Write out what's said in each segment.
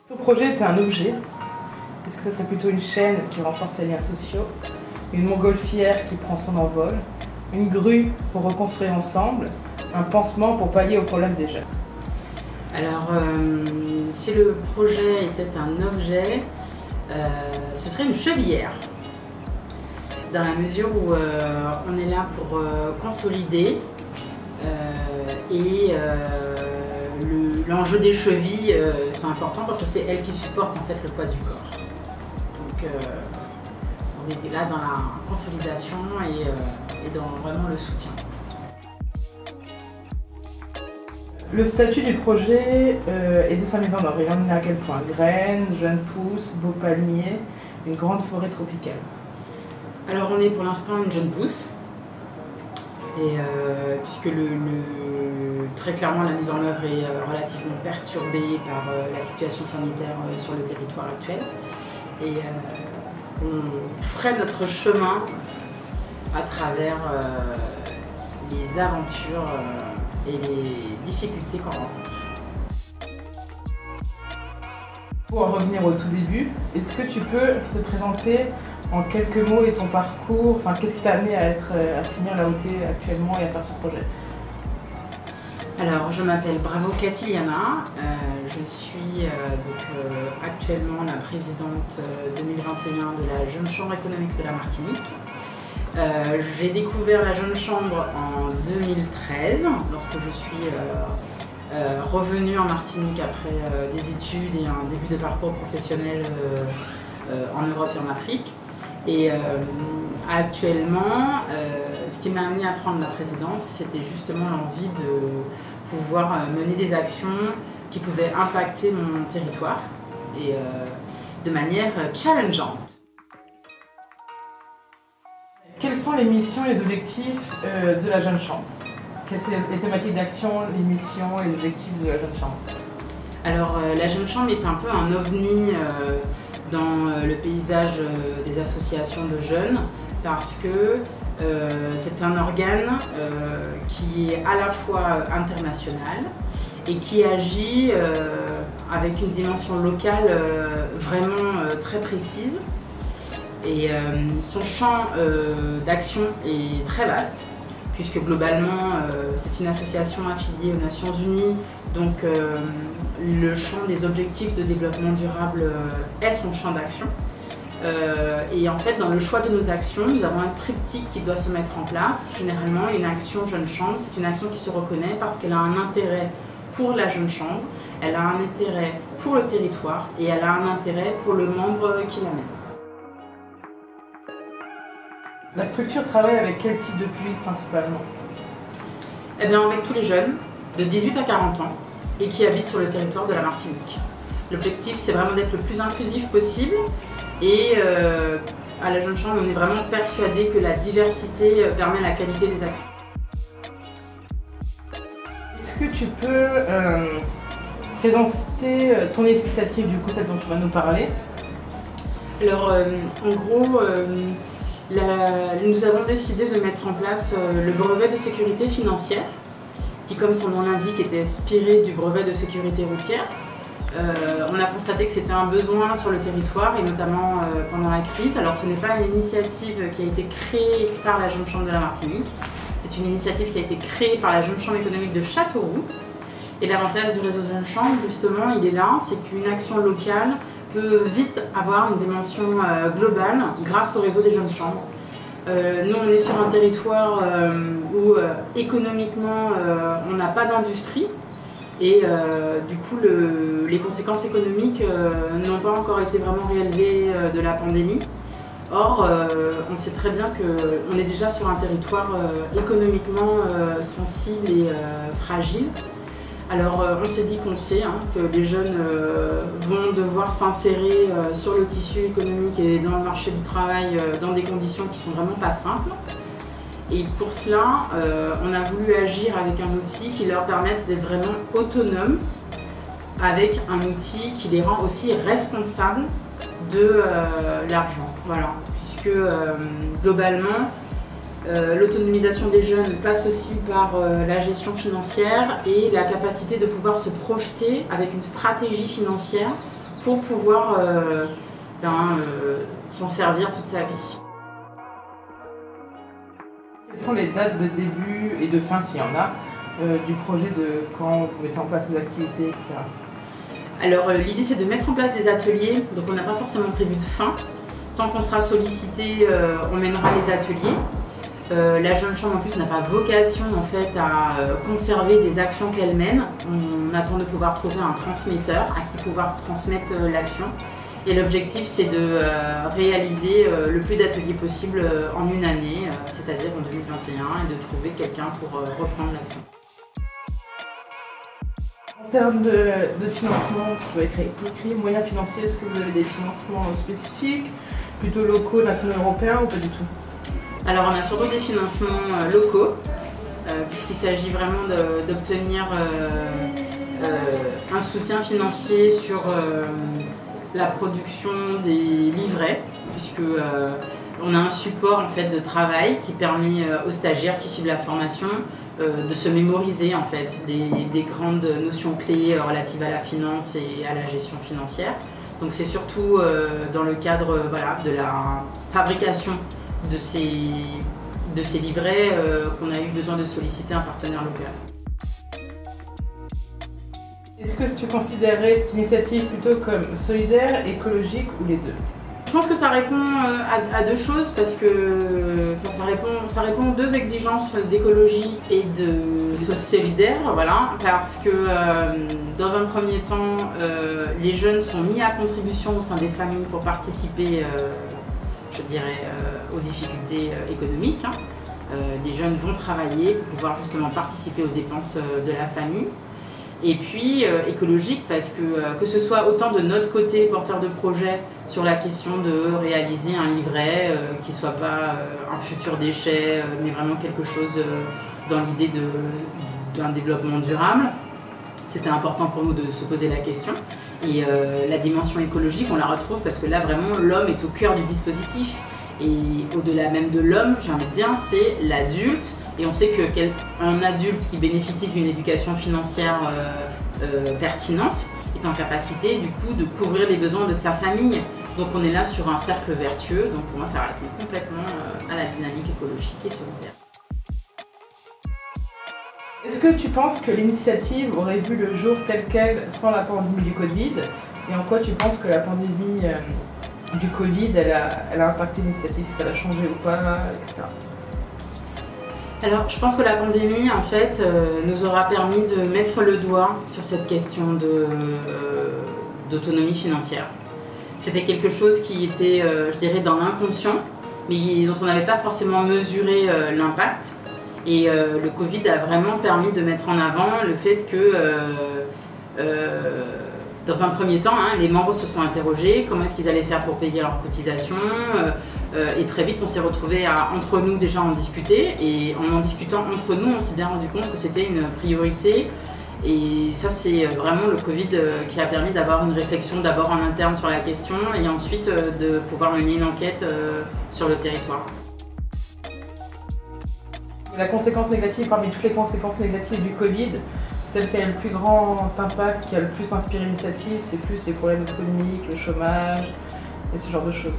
Ton projet était un objet. Est-ce que ça serait plutôt une chaîne qui renforce les liens sociaux, une montgolfière qui prend son envol, une grue pour reconstruire ensemble, un pansement pour pallier aux problèmes des jeunes? Alors, si le projet était un objet, ce serait une chevillère. Dans la mesure où on est là pour consolider et l'enjeu des chevilles, c'est important parce que c'est elles qui supportent en fait le poids du corps. Donc on est là dans la consolidation et dans vraiment le soutien. Le statut du projet et de sa mise en œuvre, il en est à quel point? Graines, jeunes pousses, beaux palmiers, une grande forêt tropicale. Alors on est pour l'instant une jeune pousse, et puisque très clairement la mise en œuvre est relativement perturbée par la situation sanitaire sur le territoire actuel. Et on ferait notre chemin à travers les aventures et les difficultés qu'on rencontre. Pour en revenir au tout début, est-ce que tu peux te présenter en quelques mots et ton parcours, enfin qu'est-ce qui t'a amené à finir là où tu es actuellement et à faire ce projet? Alors, je m'appelle Bravo Catiliana, je suis actuellement la présidente 2021 de la Jeune Chambre économique de la Martinique. J'ai découvert la Jeune Chambre en 2013, lorsque je suis revenue en Martinique après des études et un début de parcours professionnel en Europe et en Afrique. Et actuellement, ce qui m'a amené à prendre la présidence, c'était justement l'envie de pouvoir mener des actions qui pouvaient impacter mon territoire et de manière challengeante. Quelles sont les missions et les objectifs de la Jeune Chambre? Quelles sont les thématiques d'action, les missions et les objectifs de la Jeune Chambre? Alors, la Jeune Chambre est un peu un ovni dans le paysage des associations de jeunes parce que c'est un organe qui est à la fois international et qui agit avec une dimension locale vraiment très précise. Et son champ d'action est très vaste, puisque globalement c'est une association affiliée aux Nations Unies, donc le champ des objectifs de développement durable est son champ d'action. Et en fait, dans le choix de nos actions, nous avons un triptyque qui doit se mettre en place. Généralement, une action Jeune Chambre, c'est une action qui se reconnaît parce qu'elle a un intérêt pour la Jeune Chambre, elle a un intérêt pour le territoire et elle a un intérêt pour le membre qui l'amène. La structure travaille avec quel type de public principalement? Eh bien, avec tous les jeunes de 18 à 40 ans et qui habitent sur le territoire de la Martinique. L'objectif, c'est vraiment d'être le plus inclusif possible et à la Jeune Chambre, on est vraiment persuadé que la diversité permet la qualité des actions. Est-ce que tu peux présenter ton initiative, du coup, celle dont tu vas nous parler? Alors, en gros, nous avons décidé de mettre en place le brevet de sécurité financière, qui, comme son nom l'indique, était inspiré du brevet de sécurité routière. On a constaté que c'était un besoin sur le territoire et notamment pendant la crise. Alors, ce n'est pas une initiative qui a été créée par la Jeune Chambre de la Martinique, c'est une initiative qui a été créée par la Jeune Chambre économique de Châteauroux. Et l'avantage du réseau Jeune Chambre, justement, il est là, c'est qu'une action locale peut vite avoir une dimension globale grâce au réseau des Jeunes Chambres. Nous, on est sur un territoire où économiquement, on n'a pas d'industrie et du coup, les conséquences économiques n'ont pas encore été vraiment réalisées de la pandémie. Or, on sait très bien qu'on est déjà sur un territoire économiquement sensible et fragile. Alors on s'est dit qu'on sait que les jeunes vont devoir s'insérer sur le tissu économique et dans le marché du travail dans des conditions qui sont vraiment pas simples. Et pour cela, on a voulu agir avec un outil qui leur permette d'être vraiment autonomes, avec un outil qui les rend aussi responsables de l'argent. Voilà, puisque globalement, l'autonomisation des jeunes passe aussi par la gestion financière et la capacité de pouvoir se projeter avec une stratégie financière pour pouvoir s'en servir toute sa vie. Quelles sont les dates de début et de fin, s'il y en a, du projet de quand vous mettez en place les activités, etc. Alors l'idée c'est de mettre en place des ateliers, donc on n'a pas forcément prévu de fin. Tant qu'on sera sollicité, on mènera les ateliers. La Jeune Chambre en plus n'a pas vocation en fait à conserver des actions qu'elle mène. On attend de pouvoir trouver un transmetteur à qui pouvoir transmettre l'action. Et l'objectif c'est de réaliser le plus d'ateliers possible en une année, c'est-à-dire en 2021, et de trouver quelqu'un pour reprendre l'action. En termes de financement, tu dois écrire moyens financiers, est-ce que vous avez des financements spécifiques, plutôt locaux, nationaux, européens ou pas du tout? Alors on a surtout des financements locaux, puisqu'il s'agit vraiment d'obtenir un soutien financier sur la production des livrets, puisque on a un support en fait de travail qui permet aux stagiaires qui suivent la formation de se mémoriser en fait des grandes notions clés relatives à la finance et à la gestion financière. Donc c'est surtout dans le cadre de la fabrication de ces livrets qu'on a eu besoin de solliciter un partenaire local. Est-ce que tu considérais cette initiative plutôt comme solidaire, écologique ou les deux? Je pense que ça répond à deux choses parce que ça répond aux deux exigences d'écologie et de solidaire, voilà, parce que dans un premier temps, les jeunes sont mis à contribution au sein des familles pour participer, je dirais, aux difficultés économiques. Des jeunes vont travailler pour pouvoir justement participer aux dépenses de la famille. Et puis écologique parce que ce soit autant de notre côté porteur de projet sur la question de réaliser un livret qui ne soit pas un futur déchet mais vraiment quelque chose dans l'idée d'un développement durable. C'était important pour nous de se poser la question. Et la dimension écologique, on la retrouve parce que là vraiment l'homme est au cœur du dispositif. Et au-delà même de l'homme, j'ai envie de dire, c'est l'adulte. Et on sait qu'un adulte qui bénéficie d'une éducation financière pertinente est en capacité du coup de couvrir les besoins de sa famille. Donc on est là sur un cercle vertueux. Donc pour moi ça répond complètement à la dynamique écologique et solidaire. Est-ce que tu penses que l'initiative aurait vu le jour telle qu'elle sans la pandémie du Covid? Et en quoi tu penses que la pandémie du Covid, elle a impacté l'initiative, si ça l'a changé ou pas, etc. Alors, je pense que la pandémie, en fait, nous aura permis de mettre le doigt sur cette question d'autonomie financière. C'était quelque chose qui était, je dirais, dans l'inconscient, mais dont on n'avait pas forcément mesuré l'impact. Et le Covid a vraiment permis de mettre en avant le fait que dans un premier temps, les membres se sont interrogés comment est-ce qu'ils allaient faire pour payer leurs cotisations et très vite on s'est retrouvés à entre nous déjà en discuter et en discutant entre nous on s'est bien rendu compte que c'était une priorité et ça c'est vraiment le Covid qui a permis d'avoir une réflexion d'abord en interne sur la question et ensuite de pouvoir mener une enquête sur le territoire. La conséquence négative parmi toutes les conséquences négatives du Covid, celle qui a le plus grand impact, qui a le plus inspiré l'initiative, c'est plus les problèmes économiques, le chômage et ce genre de choses.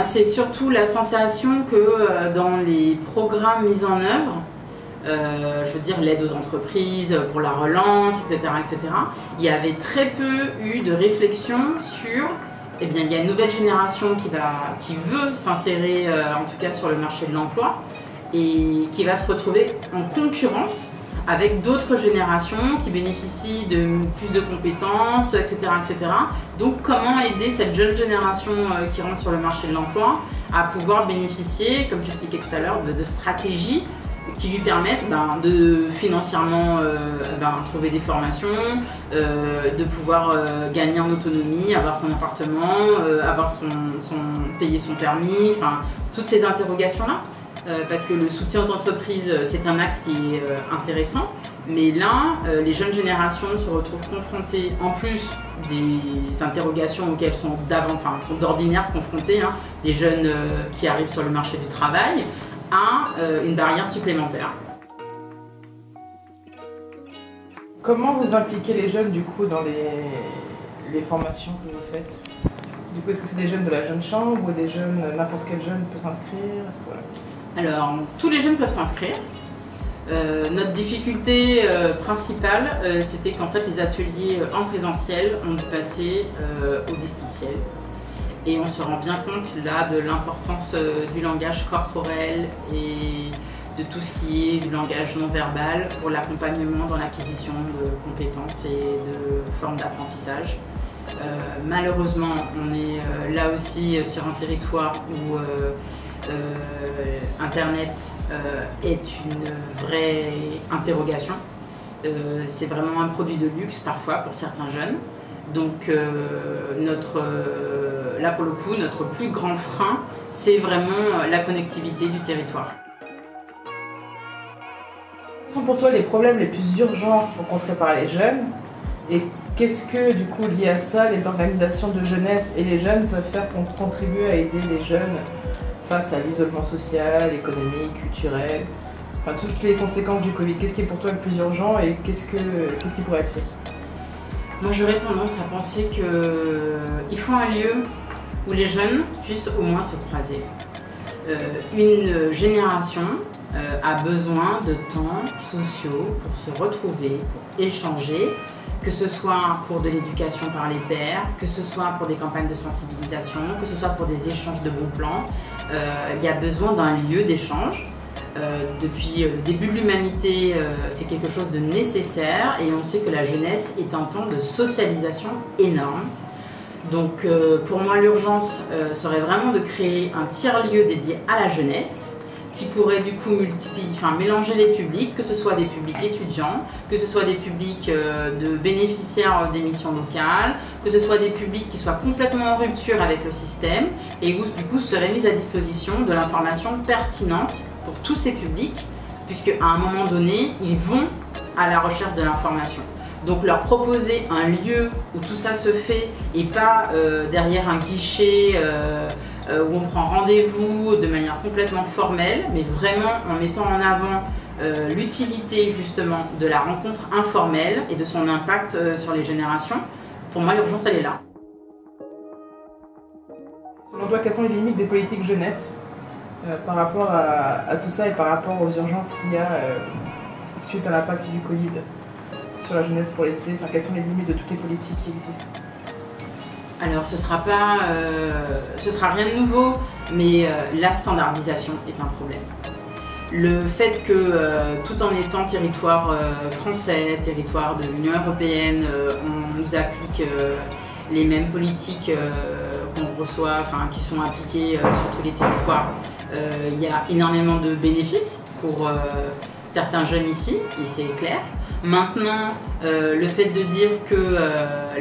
C'est surtout la sensation que dans les programmes mis en œuvre, je veux dire l'aide aux entreprises pour la relance, etc., il y avait très peu eu de réflexion sur, il y a une nouvelle génération qui veut s'insérer en tout cas sur le marché de l'emploi et qui va se retrouver en concurrence avec d'autres générations qui bénéficient de plus de compétences, etc., etc. Donc comment aider cette jeune génération qui rentre sur le marché de l'emploi à pouvoir bénéficier, comme j'expliquais tout à l'heure, de stratégies qui lui permettent de financièrement trouver des formations, de pouvoir gagner en autonomie, avoir son appartement, payer son permis, enfin toutes ces interrogations-là. Parce que le soutien aux entreprises, c'est un axe qui est intéressant, mais là, les jeunes générations se retrouvent confrontées, en plus des interrogations auxquelles sont d'ordinaire confrontées, des jeunes qui arrivent sur le marché du travail, à une barrière supplémentaire. Comment vous impliquez les jeunes du coup dans les formations que vous faites? Du coup, est-ce que c'est des jeunes de la jeune chambre ou des jeunes, n'importe quel jeune peut s'inscrire? Alors, tous les jeunes peuvent s'inscrire. Notre difficulté principale, c'était qu'en fait les ateliers en présentiel ont dû passer au distanciel. Et on se rend bien compte là de l'importance du langage corporel et de tout ce qui est du langage non verbal pour l'accompagnement dans l'acquisition de compétences et de formes d'apprentissage. Malheureusement, on est là aussi sur un territoire où Internet est une vraie interrogation. C'est vraiment un produit de luxe parfois pour certains jeunes. Donc là pour le coup, notre plus grand frein, c'est vraiment la connectivité du territoire. Quels sont pour toi les problèmes les plus urgents rencontrés par les jeunes? Et qu'est-ce que, du coup, lié à ça, les organisations de jeunesse et les jeunes peuvent faire pour contribuer à aider les jeunes face à l'isolement social, économique, culturel, enfin toutes les conséquences du Covid? Qu'est-ce qui est pour toi le plus urgent et qu'est-ce qui pourrait être fait? Moi, j'aurais tendance à penser qu'il faut un lieu où les jeunes puissent au moins se croiser. Une génération a besoin de temps sociaux pour se retrouver, pour échanger, que ce soit pour de l'éducation par les pairs, que ce soit pour des campagnes de sensibilisation, que ce soit pour des échanges de bons plans. Il y a besoin d'un lieu d'échange. Depuis le début de l'humanité, c'est quelque chose de nécessaire et on sait que la jeunesse est un temps de socialisation énorme. Donc pour moi, l'urgence serait vraiment de créer un tiers-lieu dédié à la jeunesse qui pourrait du coup mélanger les publics, que ce soit des publics étudiants, que ce soit des publics de bénéficiaires des missions locales, que ce soit des publics qui soient complètement en rupture avec le système et où du coup serait mise à disposition de l'information pertinente pour tous ces publics, puisque à un moment donné, ils vont à la recherche de l'information. Donc leur proposer un lieu où tout ça se fait et pas derrière un guichet où on prend rendez-vous de manière complètement formelle, mais vraiment en mettant en avant l'utilité justement de la rencontre informelle et de son impact sur les générations. Pour moi, l'urgence, elle est là. Selon toi, quelles sont les limites des politiques jeunesse par rapport à tout ça et par rapport aux urgences qu'il y a suite à l'impact du Covid sur la jeunesse pour les aider? Enfin, quelles sont les limites de toutes les politiques qui existent? Alors ce sera rien de nouveau, mais la standardisation est un problème. Le fait que tout en étant territoire français, territoire de l'Union européenne, on nous applique les mêmes politiques qu'on reçoit, enfin qui sont appliquées sur tous les territoires. Il y a énormément de bénéfices pour certains jeunes ici, et c'est clair. Maintenant, le fait de dire que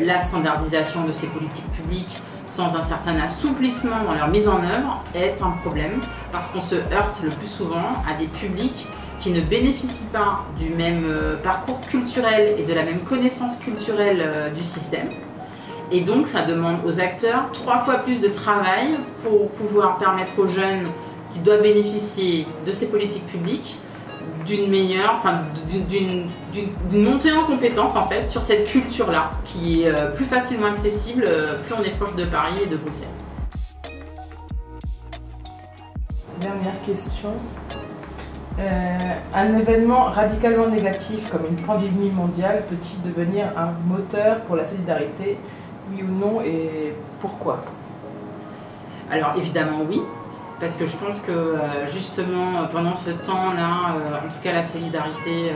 la standardisation de ces politiques publiques sans un certain assouplissement dans leur mise en œuvre est un problème parce qu'on se heurte le plus souvent à des publics qui ne bénéficient pas du même parcours culturel et de la même connaissance culturelle du système. Et donc ça demande aux acteurs 3 fois plus de travail pour pouvoir permettre aux jeunes qui doivent bénéficier de ces politiques publiques d'une meilleure, enfin d'une montée en compétence en fait sur cette culture-là, qui est plus facilement accessible plus on est proche de Paris et de Bruxelles. Dernière question. Un événement radicalement négatif comme une pandémie mondiale peut-il devenir un moteur pour la solidarité, oui ou non, et pourquoi? Alors évidemment oui. Parce que je pense que justement pendant ce temps-là, en tout cas la solidarité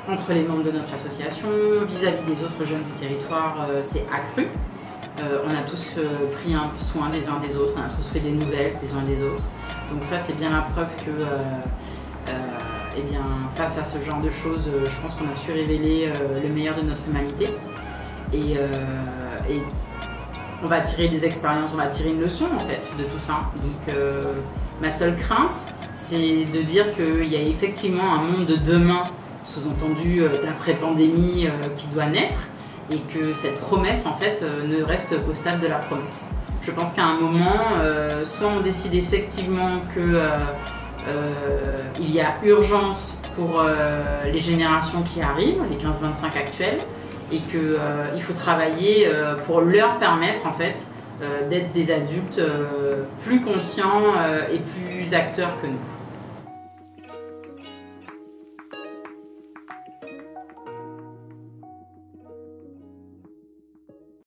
entre les membres de notre association, vis-à-vis des autres jeunes du territoire, s'est accrue. On a tous pris un soin des uns des autres, on a tous fait des nouvelles des uns des autres. Donc ça c'est bien la preuve que eh bien, face à ce genre de choses, je pense qu'on a su révéler le meilleur de notre humanité. Et on va tirer des expériences, on va tirer une leçon en fait de tout ça. Donc ma seule crainte, c'est de dire qu'il y a effectivement un monde de demain, sous-entendu d'après-pandémie, qui doit naître et que cette promesse en fait ne reste qu'au stade de la promesse. Je pense qu'à un moment, soit on décide effectivement que il y a urgence pour les générations qui arrivent, les 15-25 actuelles, et qu'il faut travailler pour leur permettre en fait d'être des adultes plus conscients et plus acteurs que nous.